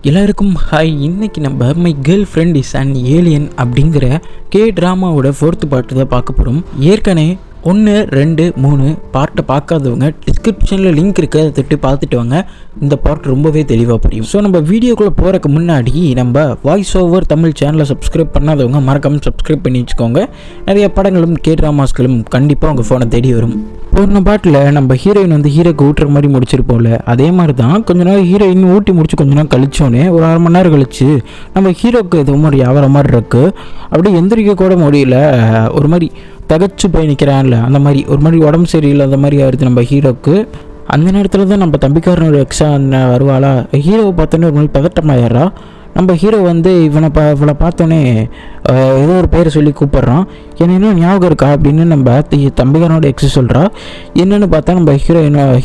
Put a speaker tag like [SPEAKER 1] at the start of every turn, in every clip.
[SPEAKER 1] எல்லாருக்கும் ஹாய். இன்னைக்கு நம்ம my girl friend is and alien அப்படிங்கிற ட்ராமாவோட 4th பார்ட்டு தான் பார்க்க போகிறோம். ஏற்கனவே 1, 2, 3 பார்ட்டை பார்க்காதவங்க டிஸ்கிரிப்ஷனில் லிங்க் இருக்குது, அதை தொட்டு பார்த்துட்டு வாங்க. இந்த பார்ட் ரொம்பவே தெளிவாக புரியும். ஸோ நம்ம வீடியோக்குள்ளே போகிறதுக்கு முன்னாடி நம்ம வாய்ஸ் ஓவர் தமிழ் சேனலை சப்ஸ்கிரைப் பண்ணாதவங்க மறக்காமல் சப்ஸ்கிரைப் பண்ணி வச்சுக்கோங்க. நிறைய படங்களும் ட்ராமாஸ்களும் கண்டிப்பாக உங்கள் ஃபோனை தேடி வரும். போன பாட்டில் நம்ம ஹீரோயின் வந்து ஹீரோக்கு ஊட்டுற மாதிரி முடிச்சிருப்போம்ல, அதே மாதிரி தான் கொஞ்ச நேரம் ஹீரோயின் ஊட்டி முடிச்சு கொஞ்ச நேரம் கழிச்சோன்னே ஒரு 1/2 மணி நேரம் கழிச்சு நம்ம ஹீரோக்கு இது மாதிரி ஆகிற மாதிரி இருக்குது. அப்படியே எந்திரிக்க கூட முடியல, ஒரு மாதிரி தகச்சு போய் நிற்கிறான்ல, அந்த மாதிரி ஒரு மாதிரி உடம்பு சரியில்லை அந்த மாதிரி ஆயிடுது நம்ம ஹீரோக்கு. அந்த நேரத்தில் தான் நம்ம தம்பிக்காரனோட எக்ஸா வருவாளா, ஹீரோவை பார்த்தோன்னே ஒரு மாதிரி பதட்டமாயிடுறா. நம்ம ஹீரோ வந்து இவளை பார்த்தோன்னே ஏதோ ஒரு பேரை சொல்லி கூப்பிட்றான். என்னென்ன ஞாபகம் இருக்கா அப்படின்னு நம்ம தம்பிக்காரனோட எக்ஸு சொல்கிறா. என்னென்னு பார்த்தா நம்ம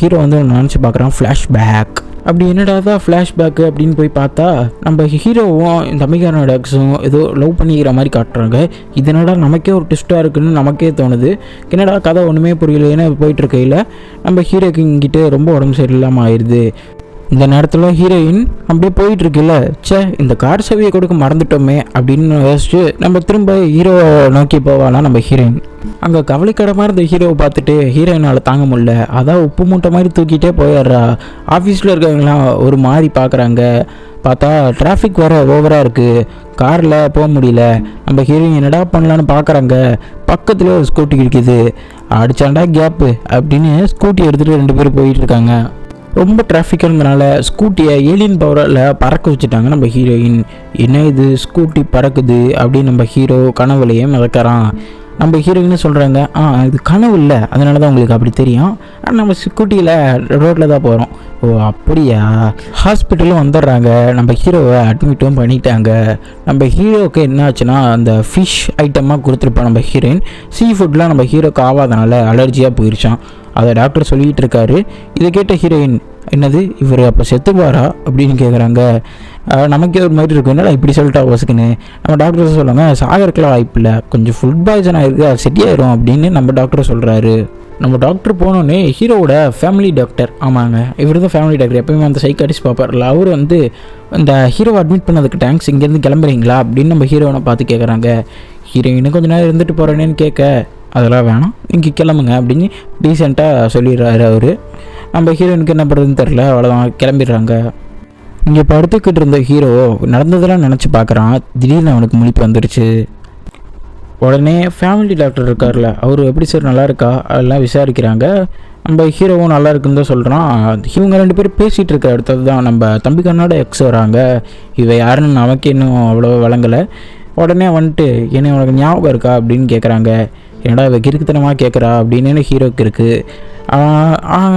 [SPEAKER 1] ஹீரோ வந்து நினச்சி பார்க்குறான் ஃப்ளாஷ்பேக். அப்படி என்னடா தான் ஃப்ளாஷ்பேக்கு அப்படின்னு போய் பார்த்தா நம்ம ஹீரோவும் தம்பிக்காரனோட எக்ஸும் ஏதோ லவ் பண்ணிக்கிற மாதிரி காட்டுறாங்க. இதனடா நமக்கே ஒரு ட்விஸ்ட்டாக இருக்குன்னு நமக்கே தோணுது. என்னடா கதை ஒன்றுமே புரியலைன்னு போயிட்டுருக்கையில் நம்ம ஹீரோக்கு இங்கிட்ட ரொம்ப உடம்பு சரியில்லாமல் ஆயிடுது. இந்த நேரத்தில் ஹீரோயின் அப்படியே போயிட்டுருக்குல்ல, இந்த கார் சேவையை கொடுக்க மறந்துட்டோமே அப்படின்னு யோசிச்சு நம்ம திரும்ப ஹீரோவை நோக்கி போவாலாம் நம்ம ஹீரோயின். அங்கே கவலைக்கிடமாக இருந்த ஹீரோவை பார்த்துட்டு ஹீரோயினால் தாங்க முடியல, அதான் உப்பு மூட்டை மாதிரி தூக்கிட்டே போயிடுறா. ஆஃபீஸில் இருக்கவங்களாம் ஒரு மாதிரி பார்க்குறாங்க. பார்த்தா டிராஃபிக் வர ஓவராக இருக்குது, காரில் போக முடியல. நம்ம ஹீரோயின் என்னடா பண்ணலான்னு பார்க்குறாங்க. பக்கத்தில் ஒரு ஸ்கூட்டி இருக்குது, அடிச்சாண்டா கேப்பு அப்படின்னு ஸ்கூட்டி எடுத்துகிட்டு 2 பேர் போயிட்டுருக்காங்க. ரொம்ப டிராஃபிக்குங்கிறனால ஸ்கூட்டியை ஏலியன் பவரில் பறக்க வச்சுட்டாங்க நம்ம ஹீரோயின். என்ன இது ஸ்கூட்டி பறக்குது அப்படின்னு நம்ம ஹீரோ கனவுலையே மிதக்கிறான். நம்ம ஹீரோயின்னு சொல்கிறாங்க, இது கனவு இல்லை, அதனால தான் உங்களுக்கு அப்படி தெரியும், ஆனால் நம்ம ஸ்கூட்டியில் ரோட்டில் தான் போகிறோம். ஓ அப்படியா. ஹாஸ்பிட்டலும் வந்துடுறாங்க, நம்ம ஹீரோவை அட்மிட்டும் பண்ணிட்டாங்க. நம்ம ஹீரோவுக்கு என்ன ஆச்சுன்னா அந்த ஃபிஷ் ஐட்டமாக கொடுத்துருப்போம் நம்ம ஹீரோயின். சீ ஃபுட்லாம் நம்ம ஹீரோக்கு ஆகாதனால அலர்ஜியாக போயிடுச்சான். அதை டாக்டர் சொல்லிகிட்டு இருக்காரு. இதை கேட்ட ஹீரோயின், என்னது இவர் அப்போ செத்துப்பாரா அப்படின்னு கேட்குறாங்க. நமக்கே ஒரு மாதிரி இருக்கும், என்னடா இப்படி சொல்லிட்டா வசுக்குன்னு. நம்ம டாக்டர் சொல்லுவாங்க, சாகருக்கெல்லாம் வாய்ப்பு இல்லை, கொஞ்சம் ஃபுட் பாய்சன் ஆகிருக்கு, அது செட்டியாயிரும் அப்படின்னு நம்ம டாக்டர் சொல்கிறாரு. நம்ம டாக்டர் போனோன்னே ஹீரோவோட ஃபேமிலி டாக்டர், ஆமாங்க இவர் தான் ஃபேமிலி டாக்டர், எப்பயுமே அந்த சைக்காட்டிஸ்ட் பார்ப்பார்ல, அவர் வந்து இந்த ஹீரோவை அட்மிட் பண்ணதுக்கு தேங்க்ஸ், இங்கேருந்து கிளம்புறீங்களா அப்படின்னு நம்ம ஹீரோனை பார்த்து கேட்குறாங்க. ஹீரோயினு கொஞ்சம் நேரம் இருந்துட்டு போகிறேன்னு கேட்க, அதெல்லாம் வேணாம் இங்கே கிளம்புங்க அப்படின்னு டீசெண்டாக சொல்லிடுறாரு அவர். நம்ம ஹீரோயினுக்கு என்ன பண்ணுறதுன்னு தெரில, அவ்வளோதான் கிளம்பிடுறாங்க. இங்கே படுத்துக்கிட்டு இருந்த ஹீரோ நடந்ததெல்லாம் நினச்சி பார்க்குறான். திடீர்னு அவனுக்கு முழிப்பு வந்துடுச்சு. உடனே ஃபேமிலி டாக்டர் இருக்கார்ல, அவர் எப்படி சார் நல்லா இருக்கா அதெல்லாம் விசாரிக்கிறாங்க. நம்ம ஹீரோவும் நல்லா இருக்குன்னு தான் சொல்கிறான். இவங்க 2 பேரும் பேசிகிட்டு இருக்க அடுத்தது தான் நம்ம தம்பிக்காரனோட எக்ஸ் வராங்க. இவ யாருன்னு நமக்கு இன்னும் அவ்வளோ வழங்கலை. உடனே வந்துட்டு என்ன உனக்கு ஞாபகம் இருக்கா அப்படின்னு கேட்குறாங்க. என்னடா இவ கிறுக்குத்தனமாக கேட்குறா அப்படின்னு ஹீரோக்கு இருக்குது.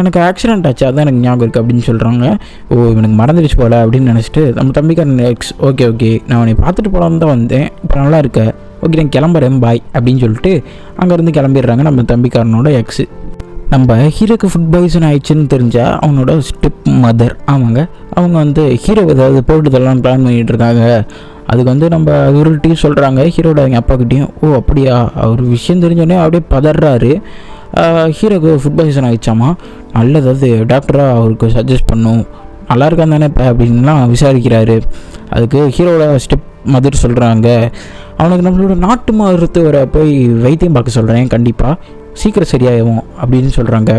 [SPEAKER 1] எனக்கு ஆக்சிடென்ட் ஆச்சு, அதான் எனக்கு ஞாபகம் இருக்குது அப்படின்னு சொல்கிறாங்க. ஓ இவனுக்கு மறந்துடுச்சு போல அப்படின்னு நினச்சிட்டு நம்ம தம்பிக்காரன் எக்ஸ், ஓகே நான் உன்னை பார்த்துட்டு போகலான்னு தான் வந்தேன், இப்போ நல்லா இருக்க, ஓகே நான் கிளம்புறேன் பாய் அப்படின்னு சொல்லிட்டு அங்கேருந்து கிளம்பிடுறாங்க நம்ம தம்பிக்காரனோட எக்ஸு. நம்ம ஹீரோக்கு ஃபுட் பாய்சன் ஆயிடுச்சுன்னு தெரிஞ்சால் அவனோட ஸ்டெப் மதர், ஆமாங்க அவங்க வந்து ஹீரோ ஏதாவது போட்டுதெல்லாம் பிளான் பண்ணிகிட்டு இருக்காங்க. அதுக்கு வந்து நம்ம அவர்கிட்டையும் சொல்கிறாங்க, ஹீரோட அவங்க அப்பாக்கிட்டையும். ஓ அப்படியா, அவர் விஷயம் தெரிஞ்சோடனே அப்படியே பதறாரு. ஹீரோக்கு ஃபுட் பாய்சன் ஆகிடுச்சாமா, நல்லது அது டாக்டராக அவருக்கு சஜஸ்ட் பண்ணும், நல்லா இருக்கான் தானே இப்போ அப்படின்லாம் விசாரிக்கிறாரு. அதுக்கு ஹீரோட ஸ்டெப் மதர் சொல்கிறாங்க, அவனுக்கு நம்மளோட நாட்டு மருத்துவரை போய் வைத்தியம் பார்க்க சொல்கிறேன், கண்டிப்பாக சீக்கிரம் சரியாகும் அப்படின்னு சொல்கிறாங்க.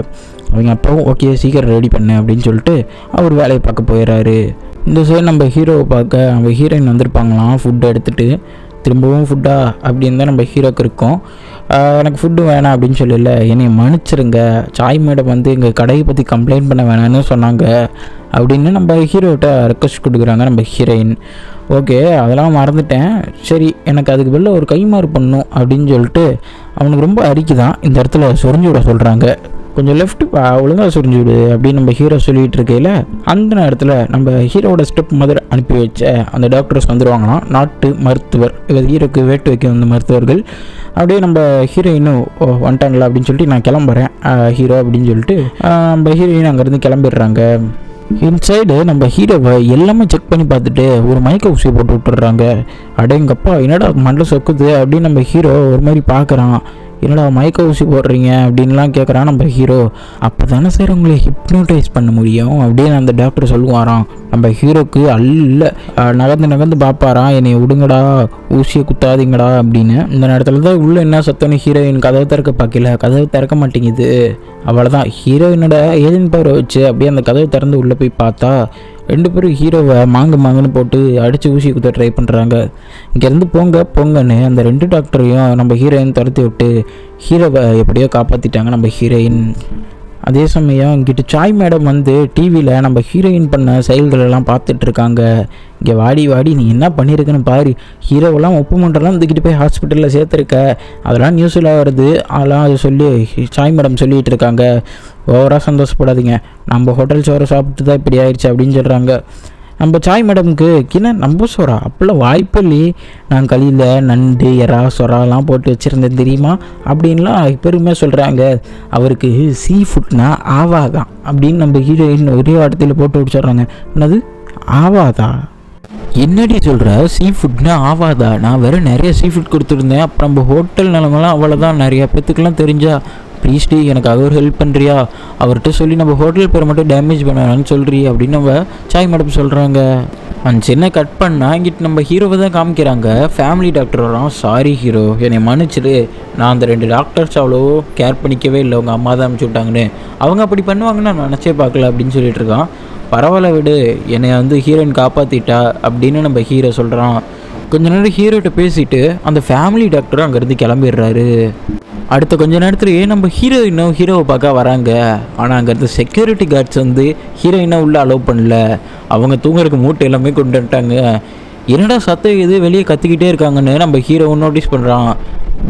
[SPEAKER 1] அவங்க அப்பாவும் ஓகே சீக்கிரம் ரெடி பண்ணு அப்படின்னு சொல்லிட்டு அவர் வேலையை பார்க்க போயிடுறாரு. இந்த சைடு நம்ம ஹீரோவை பார்க்க நம்ம ஹீரோயின் வந்திருப்பாங்களாம் ஃபுட்டு எடுத்துகிட்டு. திரும்பவும் ஃபுட்டா அப்படின்னு தான் நம்ம ஹீரோக்கு இருக்கும். எனக்கு ஃபுட்டு வேணாம் அப்படின்னு சொல்லல, என்னை மன்னிச்சிருங்க, சாய் மேடம் வந்து எங்கள் கடையை பற்றி கம்ப்ளைண்ட் பண்ண வேணான்னு சொன்னாங்க அப்படின்னு நம்ம ஹீரோகிட்ட ரெக்வஸ்ட் கொடுக்குறாங்க நம்ம ஹீரோயின். ஓகே அதெல்லாம் மறந்துட்டேன், சரி எனக்கு அதுக்கு வெளில ஒரு கைமாறு பண்ணணும் அப்படின்னு சொல்லிட்டு அவனுக்கு ரொம்ப அரிக்குதான். இந்த இடத்துல சொரிஞ்சு விட சொல்கிறாங்க. கொஞ்சம் லெஃப்ட்டு ஒழுங்காக சொரிஞ்சு விடு அப்படின்னு நம்ம ஹீரோ சொல்லிகிட்டு இருக்கையில் அந்த நேரத்தில் நம்ம ஹீரோவோட ஸ்டெப் மதர் அனுப்பி வச்ச அந்த டாக்டர்ஸ் வந்துடுவாங்களாம், நாட்டு மருத்துவர். இவர் ஹீரோக்கு வேட்டு வைக்க வந்த மருத்துவர்கள். அப்படியே நம்ம ஹீரோயினும் வந்துட்டாங்களா அப்படின்னு சொல்லிட்டு நான் கிளம்புறேன் ஹீரோ அப்படின்னு சொல்லிட்டு நம்ம ஹீரோயின் அங்கேருந்து கிளம்பிடுறாங்க. இன்சைடு நம்ம ஹீரோவை எல்லாமே செக் பண்ணி பார்த்துட்டு ஒரு மயக்க ஊசியை போட்டு விட்டுறாங்க. அடேங்கப்பா என்னடா மண்டை சொக்குது அப்படின்னு நம்ம ஹீரோ ஒரு மாதிரி பார்க்குறான். என்னடா மயக்க ஊசி போடுறீங்க அப்படின்லாம் கேட்குறான் நம்ம ஹீரோ. அப்போ தானே சார் உங்களை ஹிப்னோட்டைஸ் பண்ண முடியும் அப்படின்னு அந்த டாக்டர் சொல்லுவாராம். நம்ம ஹீரோக்கு அல்ல நகர்ந்து பார்ப்பாராம், என்னை விடுங்கடா, ஊசியை குத்தாதீங்கடா அப்படின்னு. இந்த நேரத்தில் தான் உள்ள என்ன சத்தம்னு ஹீரோயின் கதவை திறக்க பார்க்கல, கதவை திறக்க மாட்டேங்குது. அவ்வளோதான், ஹீரோயினோட ஏஜென்ட் பவரை வச்சு அப்படியே அந்த கதவை திறந்து உள்ளே போய் பார்த்தா 2 பேரும் ஹீரோவை மாங்குன்னு போட்டு அடித்து ஊசி குத்த ட்ரை பண்ணுறாங்க. இங்கேருந்து போங்கன்னு அந்த 2 டாக்டரையும் நம்ம ஹீரோயின் துரத்தி விட்டு ஹீரோவை எப்படியோ காப்பாற்றிட்டாங்க நம்ம ஹீரோயின். அதே சமயம் இங்கிட்டு சாய் மேடம் வந்து டிவியில் நம்ம ஹீரோயின் பண்ண செயல்களெல்லாம் பார்த்துட்ருக்காங்க. இங்கே வாடி நீ என்ன பண்ணியிருக்குன்னு பாரு, ஹீரோவெல்லாம் உப்பு மண்டெல்லாம் தூக்கிட்டு போய் ஹாஸ்பிட்டலில் சேர்த்துருக்க, அதெல்லாம் நியூஸில் வருது, அதெல்லாம் அது சொல்லி சாய் மேடம் சொல்லிகிட்டு இருக்காங்க. ஓவராக சந்தோஷப்படாதீங்க, நம்ம ஹோட்டல் சோறை சாப்பிட்டு தான் இப்படி ஆயிடுச்சு அப்படின்னு சொல்கிறாங்க. நம்ம சாய் மேடமுக்கு கிண நம்ம சொரா அப்போல்லாம் வாய்ப்பள்ளி, நான் களியில் நண்டு எறா சொராலாம் போட்டு வச்சுருந்தேன் தெரியுமா அப்படின்லாம் பெருமையாக சொல்கிறாங்க. அவருக்கு சீ ஃபுட்னா ஆவாதான் அப்படின்னு நம்ம ஹீரோயின் ஒரே வார்த்தையில் போட்டு வச்சுட்றாங்க. என்னது ஆவாதா? என்னடி சொல்கிற? சீ ஃபுட்னா ஆவாதா? நான் வேறு நிறைய சீ ஃபுட் கொடுத்துருந்தேன், அப்புறம் நம்ம ஹோட்டல் நிலமெல்லாம் அவ்வளோதான், நிறையா பேத்துக்கெல்லாம் தெரிஞ்சா ப்ளீஸ்டி எனக்காக ஒரு ஹெல்ப் பண்ணுறியா, அவர்கிட்ட சொல்லி நம்ம ஹோட்டல் பேரை மட்டும் டேமேஜ் பண்ணான்னு சொல்கிறீ அப்படின்னு நம்ம சாய் மேடம் சொல்கிறாங்க. அந்த சின்ன கட் பண்ணால் இங்கிட்டு நம்ம ஹீரோவை தான் காமிக்கிறாங்க. ஃபேமிலி டாக்டர் வரோம். சாரி ஹீரோ, என்னை மன்னிச்சிடு, நான் அந்த 2 டாக்டர்ஸ் அவ்வளோ கேர் பண்ணிக்கவே இல்லை, உங்கள் அம்மா தான் அனுப்பிச்சி விட்டாங்கன்னு, அவங்க அப்படி பண்ணுவாங்கன்னு நான் நினச்சே பார்க்கல அப்படின்னு சொல்லிட்டு இருக்கான். பரவாயில்ல விடு, என்னை வந்து ஹீரோயின் காப்பாற்றிட்டா அப்படின்னு நம்ம ஹீரோ சொல்கிறான். கொஞ்ச நேரம் ஹீரோட்ட பேசிட்டு அந்த ஃபேமிலி டாக்டரும் அங்கேருந்து கிளம்பிடுறாரு. அடுத்த கொஞ்ச நேரத்துலேயே நம்ம ஹீரோயினும் ஹீரோவை பார்க்க வராங்க. ஆனால் அங்கேருந்து செக்யூரிட்டி கார்ட்ஸ் வந்து ஹீரோயினை உள்ளே அலோவ் பண்ணல, அவங்க தூங்குறதுக்கு மூட்டை எல்லாமே கொண்டு வந்துட்டாங்க. என்னடா சத்தம் இது வெளியே கத்திக்கிட்டே இருக்காங்கன்னு நம்ம ஹீரோவும் நோட்டீஸ் பண்ணுறான்.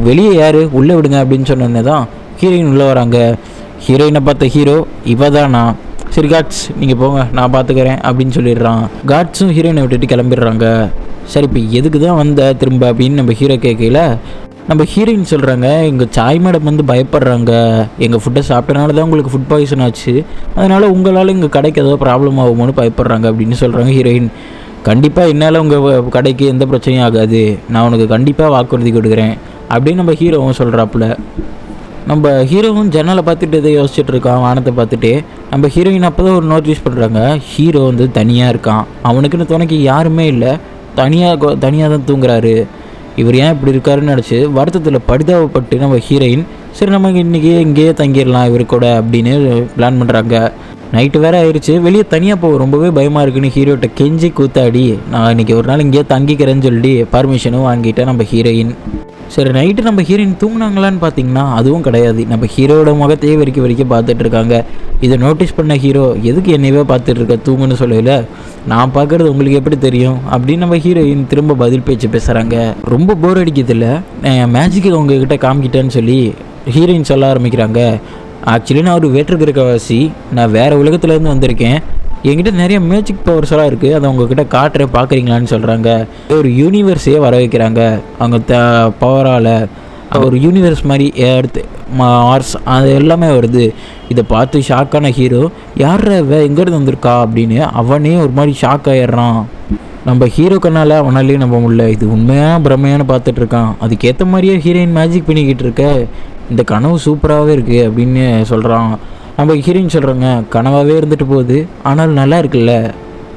[SPEAKER 1] வெளியே யார், உள்ளே விடுங்க அப்படின்னு சொன்னோன்னே தான் ஹீரோயின் உள்ளே வராங்க. ஹீரோயினை பார்த்த ஹீரோ, இவ தானா, சரி காட்ஸ் நீங்கள் போங்க நான் பார்த்துக்கிறேன் அப்படின்னு சொல்லிடுறான். காட்ஸும் ஹீரோயினை விட்டுட்டு கிளம்பிடுறாங்க. சரி இப்போ எதுக்கு தான் வந்த திரும்ப அப்படின்னு நம்ம ஹீரோ கேட்கல, நம்ம ஹீரோயின் சொல்கிறாங்க, எங்கள் சாய் மேடம் வந்து பயப்படுறாங்க, எங்கள் ஃபுட்டை சாப்பிட்டனால தான் உங்களுக்கு ஃபுட் பாய்சன் ஆச்சு, அதனால் உங்களால் எங்கள் கடைக்கு ஏதோ ப்ராப்ளம் ஆகுமோன்னு பயப்படுறாங்க அப்படின்னு சொல்கிறாங்க ஹீரோயின். கண்டிப்பாக என்னால் உங்கள் கடைக்கு எந்த பிரச்சனையும் ஆகாது, நான் உனக்கு கண்டிப்பாக வாக்குறுதி கொடுக்குறேன் அப்படின்னு நம்ம ஹீரோவும் சொல்கிறாப்புல. நம்ம ஹீரோவும் ஜன்னலை பார்த்துட்டு எதை யோசிச்சுட்டு இருக்கான், வானத்தை பார்த்துட்டு. நம்ம ஹீரோயின் அப்போ தான் ஒரு நோட்டீஸ் பண்ணுறாங்க, ஹீரோ வந்து தனியாக இருக்கான், அவனுக்குன்னு துணைக்கு யாருமே இல்லை, தனியாக தான் தூங்குறாரு, இவர் ஏன் இப்படி இருக்காருன்னு நினச்சி வருத்தத்தில் பரிதாபப்பட்டு நம்ம ஹீரோயின் சரி நமக்கு இன்றைக்கி இங்கேயே தங்கிடலாம் இவர் கூட அப்படின்னு பிளான் பண்ணுறாங்க. நைட்டு வேறு ஆயிடுச்சு, வெளியே தனியாக போக ரொம்பவே பயமாக இருக்குன்னு ஹீரோட்ட கெஞ்சி கூத்தாடி நான் இன்றைக்கி ஒரு நாள் இங்கேயே தங்கிக்கிறேன்னு சொல்லி பர்மிஷனும் வாங்கிட்டேன் நம்ம ஹீரோயின். சரி நைட்டு நம்ம ஹீரோயின் தூங்கினாங்களான்னு பார்த்தீங்கன்னா அதுவும் கிடையாது, நம்ம ஹீரோட முகத்தையே வரைக்கும் பார்த்துட்டு இருக்காங்க. இதை நோட்டீஸ் பண்ண ஹீரோ எதுக்கு என்னையவே பார்த்துட்டு இருக்க தூங்குன்னு சொல்லல, நான் பார்க்குறது உங்களுக்கு எப்படி தெரியும் அப்படின்னு நம்ம ஹீரோயின் திரும்ப பதில் பேச்சு பேசுகிறாங்க. ரொம்ப போர் அடிக்கிறதில்ல, மேஜிக்கை உங்ககிட்ட காமிக்கிட்டேன்னு சொல்லி ஹீரோயின் சொல்ல ஆரம்பிக்கிறாங்க. ஆக்சுவலி நான் ஒரு வேற்றுக்கிரகவாசி, நான் வேறு உலகத்துலேருந்து வந்திருக்கேன், என்கிட்ட நிறைய மேஜிக் பவர்ஸ் எல்லாம் இருக்குது, அதை உங்ககிட்ட காட்டுற பார்க்குறீங்களான்னு சொல்கிறாங்க. ஒரு யூனிவர்ஸையே வர வைக்கிறாங்க அவங்க பவரால், ஒரு யூனிவர்ஸ் மாதிரி எடுத்து மார்ஸ் அது எல்லாமே வருது. இதை பார்த்து ஷாக்கான ஹீரோ யார் எங்கேருந்து வந்திருக்கா அப்படின்னு அவனே ஒரு மாதிரி ஷாக் ஆகிடுறான். நம்ம ஹீரோ கண்ணால் அவனாலேயும் நம்ப முடியல, இது உண்மையான பிரமையான பார்த்துட்ருக்கான். அதுக்கேற்ற மாதிரியே ஹீரோயின் மேஜிக் பண்ணிக்கிட்டு இருக்க, இந்த கனவு சூப்பராகவே இருக்குது அப்படின்னு சொல்கிறான். நம்ம ஹீரோயின் சொல்கிறாங்க, கனவாகவே இருந்துட்டு போகுது ஆனால் நல்லா இருக்குல்ல,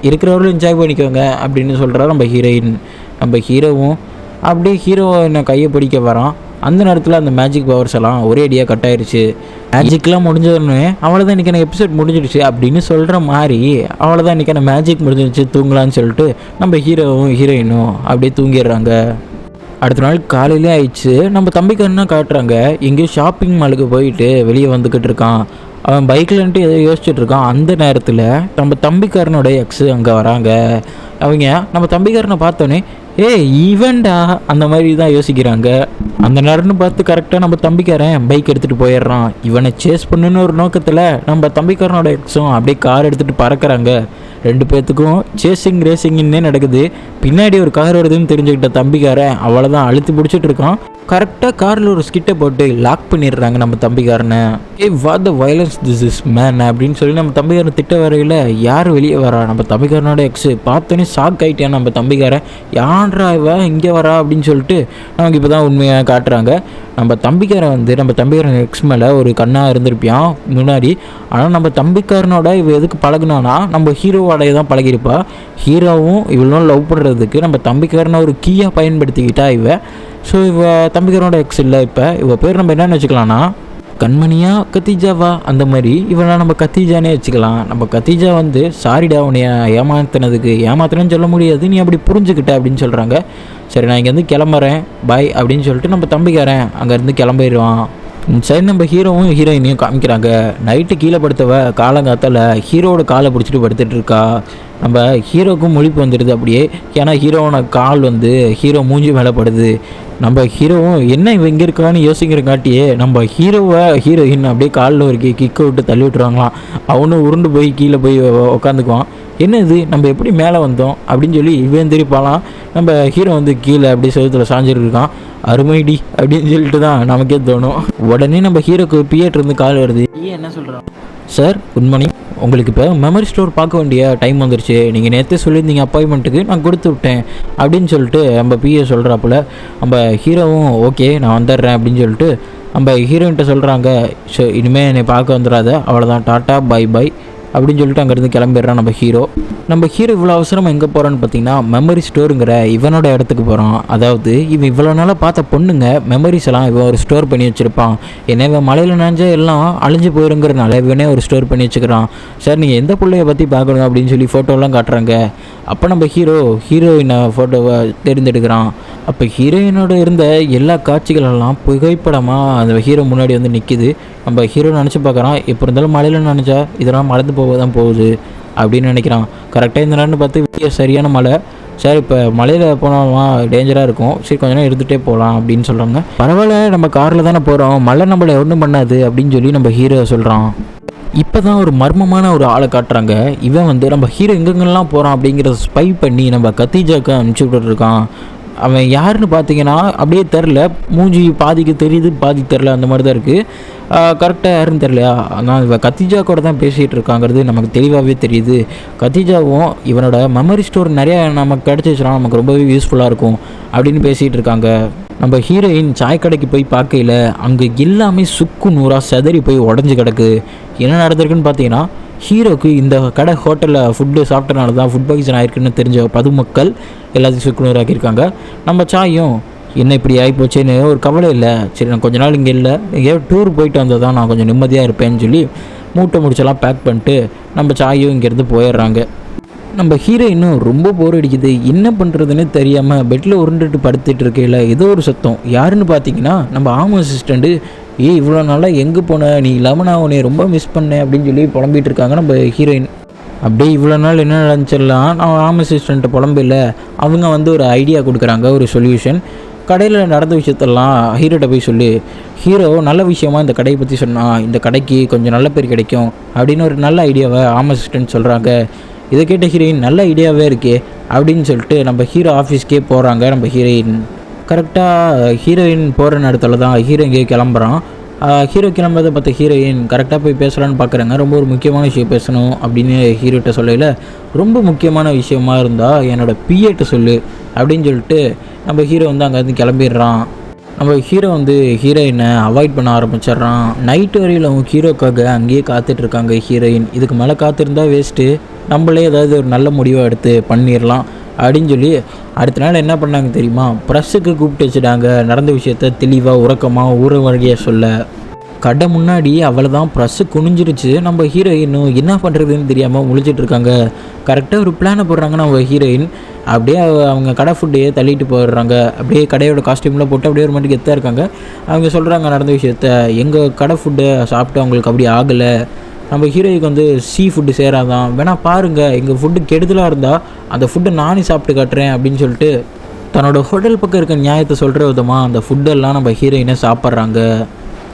[SPEAKER 1] இருக்கிறவர்களும் என்ஜாய் பண்ணிக்கோங்க அப்படின்னு சொல்கிறார் நம்ம ஹீரோயின். நம்ம ஹீரோவும் அப்படியே ஹீரோவை என்ன கையை பிடிக்க வரான். அந்த நேரத்தில் அந்த மேஜிக் பவர்ஸ் எல்லாம் ஒரே அடியாக கட் ஆயிடுச்சு. மேஜிக்லாம் முடிஞ்சதுன்னு அவ்வளோதான் இன்றைக்கி எனக்கு எபிசோட் முடிஞ்சிடுச்சு அப்படின்னு சொல்கிற மாதிரி அவ்வளோதான் இன்றைக்கி அந்த மேஜிக் முடிஞ்சிடுச்சு தூங்கலான்னு சொல்லிட்டு நம்ம ஹீரோவும் ஹீரோயினும் அப்படியே தூங்கிடுறாங்க. அடுத்த நாள் காலையிலே ஆயிடுச்சு. நம்ம தம்பிக்காரனா காட்டுறாங்க, எங்கேயோ ஷாப்பிங் மாலுக்கு போயிட்டு வெளியே வந்துக்கிட்டு இருக்கான். அவன் பைக்கில்ன்ட்டு எதோ யோசிச்சுட்டு இருக்கான். அந்த நேரத்தில் நம்ம தம்பிக்காரனோட எக்ஸு அங்கே வராங்க. அவங்க நம்ம தம்பிக்காரனை பார்த்தோன்னே ஈவெண்டா அந்த மாதிரி தான் யோசிக்கிறாங்க. அந்த நேரம்னு பார்த்து கரெக்டாக நம்ம தம்பிக்காரன் பைக் எடுத்துகிட்டு போயிடுறான். இவனை சேஸ் பண்ணுன்னு ஒரு நோக்கத்தில் நம்ம தம்பிக்காரனோட எக்ஸும் அப்படியே கார் எடுத்துகிட்டு பறக்கிறாங்க. 2 பேர்த்துக்கும் சேசிங் ரேசிங்னே நடக்குது. பின்னாடி ஒரு கார் வருதுன்னு தெரிஞ்சுக்கிட்ட தம்பிக்காரன் அவ்வளோதான் அழுத்தி பிடிச்சிட்டு இருக்கான். கரெக்டாக காரில் ஒரு ஸ்கிட்டை போட்டு லாக் பண்ணிடுறாங்க நம்ம தம்பிக்காரனை. What the violence this is man அப்படின்னு சொல்லி நம்ம தம்பிக்காரன் திட்ட வரையில் யார் வெளியே வரா, நம்ம தம்பிக்காரனோட எக்ஸு. பார்த்தோன்னே ஷாக் ஆகிட்டேன் நம்ம தம்பிக்காரன். யாரா இவ இங்கே வரா அப்படின்னு சொல்லிட்டு நமக்கு இப்போ தான் உண்மையாக காட்டுறாங்க. நம்ம தம்பிக்காரன் நம்ம தம்பிக்காரன் எக்ஸ் மேலே ஒரு கண்ணாக இருந்திருப்பியான் முன்னாடி. ஆனால் நம்ம தம்பிக்காரனோட இவ எதுக்கு பழகினானா நம்ம ஹீரோவோடைய தான் பழகிருப்பா. ஹீரோவும் இவ்வளோ லவ் பண்ணுறதுக்கு நம்ம தம்பிக்காரனை ஒரு கீயாக பயன்படுத்திக்கிட்டா இவ. ஸோ இவ தம்பிக்காரனோட எக்ஸ் இல்லை. இப்போ இவ பேர் நம்ம என்னென்னு வச்சுக்கலாம்னா கண்மணியா கத்தீஜாவா, அந்த மாதிரி இவெல்லாம் நம்ம கத்தீஜானே வச்சுக்கலாம். நம்ம கத்தீஜா சாரிடா உன்னை ஏமாத்தினேன்னு சொல்ல முடியாது, நீ அப்படி புரிஞ்சுக்கிட்ட அப்படின்னு சொல்கிறாங்க. சரி நான் இங்கேருந்து கிளம்புறேன் பாய் அப்படின்னு சொல்லிட்டு நம்ம தம்பிக்காரன் அங்கேருந்து கிளம்பிடுவான். சரி நம்ம ஹீரோவும் ஹீரோயினையும் காமிக்கிறாங்க. நைட்டு கீழே படுத்தவ காலங்காத்தால் ஹீரோவோட காலை பிடிச்சிட்டு படுத்துட்டு இருக்கா. நம்ம ஹீரோவுக்கும் முழிப்பு வந்துடுது அப்படியே. ஏன்னா ஹீரோவோட கால் ஹீரோ மூஞ்சி மேலே படுது. நம்ம ஹீரோவும் என்ன இவன் இங்கே இருக்கான்னு யோசிக்கிறங்காட்டியே நம்ம ஹீரோயின் அப்படியே காலில் ஒரு கிக்கை விட்டு தள்ளி விட்டுருவாங்களாம். அவனும் உருண்டு போய் கீழே போய் உக்காந்துக்குவான். என்ன இது நம்ம எப்படி மேலே வந்தோம் அப்படின்னு சொல்லி இவன் தெரிப்பாலாம். நம்ம ஹீரோ கீழே அப்படியே செவத்தில் சாஞ்சிட்டு இருக்கான். அருமைடி அப்படின்னு சொல்லிட்டு தான் நமக்கே தோணும். உடனே நம்ம ஹீரோக்கு பிஏட்டிருந்து கால் வருது. என்ன சொல்கிறான், சார் குட் மார்னிங், உங்களுக்கு இப்போ மெமரி ஸ்டோர் பார்க்க வேண்டிய டைம் வந்துருச்சு, நீங்கள் நேற்றே சொல்லியிருந்தீங்க அப்பாயின்மெண்ட்டுக்கு, நான் கொடுத்து விட்டேன் அப்படின்னு சொல்லிட்டு நம்ம பிஏ சொல்கிறாப்புல. நம்ம ஹீரோவும் ஓகே நான் வந்துடுறேன் அப்படின்னு சொல்லிட்டு நம்ம ஹீரோயின்கிட்ட சொல்கிறாங்க. ஸோ இனிமேல் என்னை பார்க்க வந்துடாத, அவ்வளோதான், டாட்டா பை பை அப்படின்னு சொல்லிட்டு அங்கேருந்து கிளம்பிடுறான் நம்ம ஹீரோ. இவ்வளோ அவசரமாக எங்கே போகிறான்னு பார்த்தீங்கன்னா மெமரி ஸ்டோருங்கிற இவனோட இடத்துக்கு போகிறான். அதாவது இவன் இவ்வளோ நாளாக பார்த்த பொண்ணுங்க மெமரிஸ் எல்லாம் இவன் ஒரு ஸ்டோர் பண்ணி வச்சுருப்பான். ஏன்னா இவன் மலையில் நனைஞ்சா எல்லாம் அழிஞ்சு போயிருங்கிறனால இவனே ஒரு ஸ்டோர் பண்ணி வச்சுக்கிறான். சார் நீங்கள் எந்த பிள்ளைய பற்றி பார்க்கணும் அப்படின்னு சொல்லி ஃபோட்டோலாம் காட்டுறாங்க. அப்போ நம்ம ஹீரோயினை ஃபோட்டோவை தேர்ந்தெடுக்கிறான். அப்போ ஹீரோயினோட இருந்த எல்லா காட்சிகளெல்லாம் புகைப்படமாக அந்த ஹீரோ முன்னாடி நிற்கிது. நம்ம ஹீரோ நினச்சி பார்க்குறான், எப்போ இருந்தாலும் மலையில் நினச்சா இதெல்லாம் மறந்து போக தான் போகுது அப்படின்னு நினைக்கிறான். கரெக்டாக இந்த நேரம்னு பார்த்து சரியான மழை. சார் இப்போ மலையில் போனோமா டேஞ்சராக இருக்கும், சரி கொஞ்ச நேரம் இருந்துகிட்டே போகலாம் அப்படின்னு சொல்கிறாங்க. பரவாயில்ல நம்ம காரில் தானே போகிறோம், மழை நம்மளை ஒன்றும் பண்ணாது அப்படின்னு சொல்லி நம்ம ஹீரோ சொல்கிறான். இப்போ தான் ஒரு மர்மமான ஒரு ஆளை காட்டுறாங்க. இவன் நம்ம ஹீரோ எங்கெங்கெல்லாம் போகிறான் அப்படிங்கிறத ஸ்பை பண்ணி நம்ம கத்தீஜாக்கு அனுப்பிச்சி விட்டுருக்கான். அவன் யாருன்னு பார்த்தீங்கன்னா அப்படியே தெரில, மூஞ்சி பாதிக்கு தெரியுது பாதி தெரில, அந்த மாதிரி தான் இருக்குது. கரெக்டாக யாருன்னு தெரியலையா, ஆனால் இவன் கத்தீஜா கூட தான் பேசிகிட்டு இருக்காங்கிறது நமக்கு தெளிவாகவே தெரியுது. கத்தீஜாவும் இவனோட மெமரி ஸ்டோர் நிறையா நமக்கு கிடச்சிச்சுனா நமக்கு ரொம்பவே யூஸ்ஃபுல்லாக இருக்கும் அப்படின்னு பேசிகிட்டு இருக்காங்க. நம்ம ஹீரோயின் சாய் கடைக்கு போய் பார்க்கையில் அங்கே எல்லாமே சுக்கு நூறாக செதறி போய் உடஞ்சி கிடக்கு. என்ன நடந்திருக்குன்னு பார்த்தீங்கன்னா ஹீரோக்கு இந்த கடை ஹோட்டலில் ஃபுட்டு சாப்பிட்டனால தான் ஃபுட் பாய்சன் ஆகிருக்குன்னு தெரிஞ்ச பொதுமக்கள் எல்லாத்தையும் சுக்கு நூறாக்கியிருக்காங்க. நம்ம சாயும் என்ன இப்படி ஆகிப்போச்சேன்னு ஒரு கவலை இல்லை, சரி நான் கொஞ்ச நாள் இங்கே இல்லை, எங்கேயாவது டூர் போயிட்டு வந்தால் தான் நான் கொஞ்சம் நிம்மதியாக இருப்பேன்னு சொல்லி மூட்டை முடிச்செல்லாம் பேக் பண்ணிட்டு நம்ம சாயும் இங்கேருந்து போயிடுறாங்க. நம்ம ஹீரோயினும் ரொம்ப போர் அடிக்குது, என்ன பண்ணுறதுன்னு தெரியாமல் பெட்டில் உருண்டுட்டு படுத்துட்டு இருக்கையில் ஏதோ ஒரு சத்தம். யாருன்னு பார்த்தீங்கன்னா நம்ம அசிஸ்டண்ட்டு. இவ்வளோ நாளாக எங்கே போன, நீ இல்லாமல் நான் உன்னை ரொம்ப மிஸ் பண்ணேன் அப்படின்னு சொல்லி புலம்பிகிட்டு இருக்காங்க நம்ம ஹீரோயின். அப்படியே இவ்வளோ நாள் என்ன நடந்துச்சிடலாம், நான் அசிஸ்டண்ட்டை புலம்பில்ல, அவங்க ஒரு ஐடியா கொடுக்குறாங்க, ஒரு சொல்யூஷன். கடையில் நடந்த விஷயத்தெல்லாம் ஹீரோட்ட போய் சொல்லி, ஹீரோ நல்ல விஷயமா இந்த கடையை பற்றி சொன்னால் இந்த கடைக்கு கொஞ்சம் நல்ல பேர் கிடைக்கும் அப்படின்னு ஒரு நல்ல ஐடியாவை அசிஸ்டண்ட் சொல்கிறாங்க. இதை கேட்ட ஹீரோயின் நல்ல ஐடியாவே இருக்கே அப்படின்னு சொல்லிட்டு நம்ம ஹீரோ ஆஃபீஸ்க்கே போகிறாங்க. நம்ம ஹீரோயின் கரெக்டாக ஹீரோயின் போகிற நேரத்தில் தான் ஹீரோ இங்கே கிளம்புறான். ஹீரோ கிளம்புறதை பார்த்த ஹீரோயின் கரெக்டாக போய் பேசலான்னு பார்க்குறாங்க. ரொம்ப ஒரு முக்கியமான விஷயம் பேசணும் அப்படின்னு ஹீரோட்ட சொல்லையில், ரொம்ப முக்கியமான விஷயமா இருந்தால் என்னோட பிஏட்ட சொல்லு அப்படின்னு சொல்லிட்டு நம்ம ஹீரோ அங்கேருந்து கிளம்பிடுறான். நம்ம ஹீரோ ஹீரோயினை அவாய்ட் பண்ண ஆரம்பிச்சிட்றான். நைட்டு வரையில் ஹீரோக்காக அங்கேயே காத்துட்ருக்காங்க ஹீரோயின். இதுக்கு மேலே காத்திருந்தா வேஸ்ட்டு, நம்மளே ஏதாவது ஒரு நல்ல முடிவை எடுத்து பண்ணிடலாம் அப்படின்னு சொல்லி அடுத்த நாள் என்ன பண்ணாங்க தெரியுமா, ப்ரெஸ்ஸுக்கு கூப்பிட்டு வச்சுட்டாங்க. நடந்த விஷயத்த தெளிவாக உறக்கமாக ஊற வழியாக சொல்ல. கடை முன்னாடி அவளை தான் ப்ரெஸ்ஸு குனிஞ்சிருச்சு. நம்ம ஹீரோயினும் என்ன பண்ணுறதுன்னு தெரியாமல் முழிச்சிட்ருக்காங்க. கரெக்டாக ஒரு பிளானை போடுறாங்க நம்ம ஹீரோயின். அப்படியே அவங்க கடை ஃபுட்டையே தள்ளிட்டு போயிடுறாங்க. அப்படியே கடையோட காஸ்டியூம்லாம் போட்டு அப்படியே ஒரு மட்டும் கெத்தாக இருக்காங்க. அவங்க சொல்கிறாங்க நடந்த விஷயத்த, எங்கள் கடை ஃபுட்டை சாப்பிட்டு அவங்களுக்கு அப்படி ஆகலை, நம்ம ஹீரோய்க்கு சீ ஃபுட்டு சேராதான், வேணால் பாருங்கள் எங்கள் ஃபுட்டு கெடுதலாக இருந்தால் அந்த ஃபுட்டை நானே சாப்பிட்டு காட்டுறேன் அப்படின்னு சொல்லிட்டு தன்னோட ஹோட்டல் பக்கம் இருக்க நியாயத்தை சொல்கிற விதமாக அந்த ஃபுட்டெல்லாம் நம்ம ஹீரோயினை சாப்பிட்றாங்க.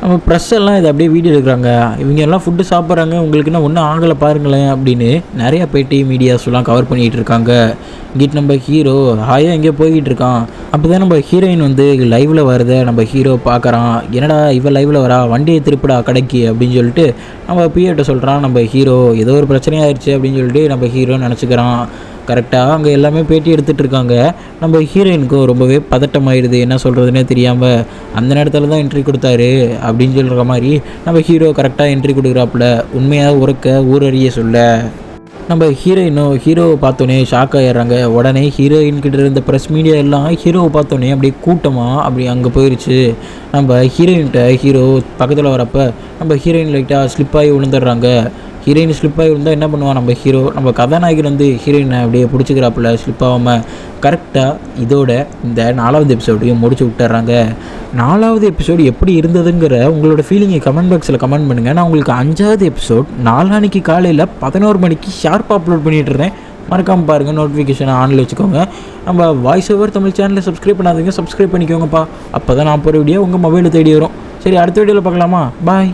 [SPEAKER 1] நம்ம ப்ரெஸ் எல்லாம் இதை அப்படியே வீடியோ எடுக்கிறாங்க. இவங்க எல்லாம் ஃபுட்டு சாப்பிட்றாங்க, உங்களுக்குன்னா ஒன்றும் ஆகலை பாருங்களேன் அப்படின்னு நிறையா பேட்டி மீடியாஸ்லாம் கவர் பண்ணிகிட்டு இருக்காங்க. இங்கிட்டு நம்ம ஹீரோ ஹாயாக எங்கேயோ போய்கிட்டு இருக்கான். அப்போ தான் நம்ம ஹீரோயின் வந்து லைவில் வரதை நம்ம ஹீரோ பார்க்குறான். என்னடா இவன் லைவில் வரா, வண்டியை திருப்பிடா கடைக்கு அப்படின்னு சொல்லிட்டு நம்ம பிஏட்ட சொல்கிறான். நம்ம ஹீரோ ஏதோ ஒரு பிரச்சனையாயிருச்சு அப்படின்னு சொல்லிட்டு நம்ம ஹீரோ நினச்சிக்கிறான். கரெக்டாக அங்கே எல்லாமே பேட்டி எடுத்துகிட்டு இருக்காங்க. நம்ம ஹீரோயினுக்கும் ரொம்பவே பதட்டமாயிடுது, என்ன சொல்கிறதுனே தெரியாமல். அந்த நேரத்தில் தான் என்ட்ரி கொடுத்தாரு அப்படின்னு சொல்கிற மாதிரி நம்ம ஹீரோ கரெக்டாக என்ட்ரி கொடுக்குறாப்புல. உண்மையாக உறக்க ஊரறிய சொல்ல நம்ம ஹீரோவை பார்த்தோன்னே ஷாக் ஆகிடுறாங்க. உடனே ஹீரோயின்கிட்ட இருந்த ப்ரெஸ் மீடியா எல்லாம் ஹீரோவை பார்த்தோன்னே அப்படியே கூட்டமாக அப்படி அங்கே போயிடுச்சு. நம்ம ஹீரோ பக்கத்தில் வரப்போ நம்ம ஹீரோயின் லைட்டாக ஸ்லிப்பாகி விழுந்துடுறாங்க. ஹீரோயின் ஸ்லிப்பாகி இருந்தால் என்ன பண்ணுவான் நம்ம ஹீரோ, நம்ம கதாநாயகர் வந்து ஹீரோயினை அப்படியே பிடிச்சிக்கிறாப்புல ஸ்லிப்பாகாமல். கரெக்டாக இதோட இந்த 4வது எபிசோடையும் முடிச்சு விட்டுறாங்க. 4வது எபிசோடு எப்படி இருந்ததுங்கிற உங்களோட ஃபீலிங்கை கமெண்ட் பாக்ஸில் கமெண்ட் பண்ணுங்கள். நான் உங்களுக்கு 5வது எபிசோட் நாளான்னைக்கு காலையில் 11 மணிக்கு ஷார்ப்பாக அப்லோட் பண்ணிட்டுறேன். மறக்காமல் பாருங்கள், நோட்டிஃபிகேஷனை ஆனில் வச்சுக்கோங்க. நம்ம வாய்ஸ் ஓவர் தமிழ் சேனலை சப்ஸ்கிரைப் பண்ணாதீங்க, சப்ஸ்கிரைப் பண்ணிக்கோங்கப்பா. அப்போ தான் நான் போகிற வீடியோ உங்கள் மொபைலில் தேடி வரும். சரி, அடுத்த வீடியோவில் பார்க்கலாமா? பாய்.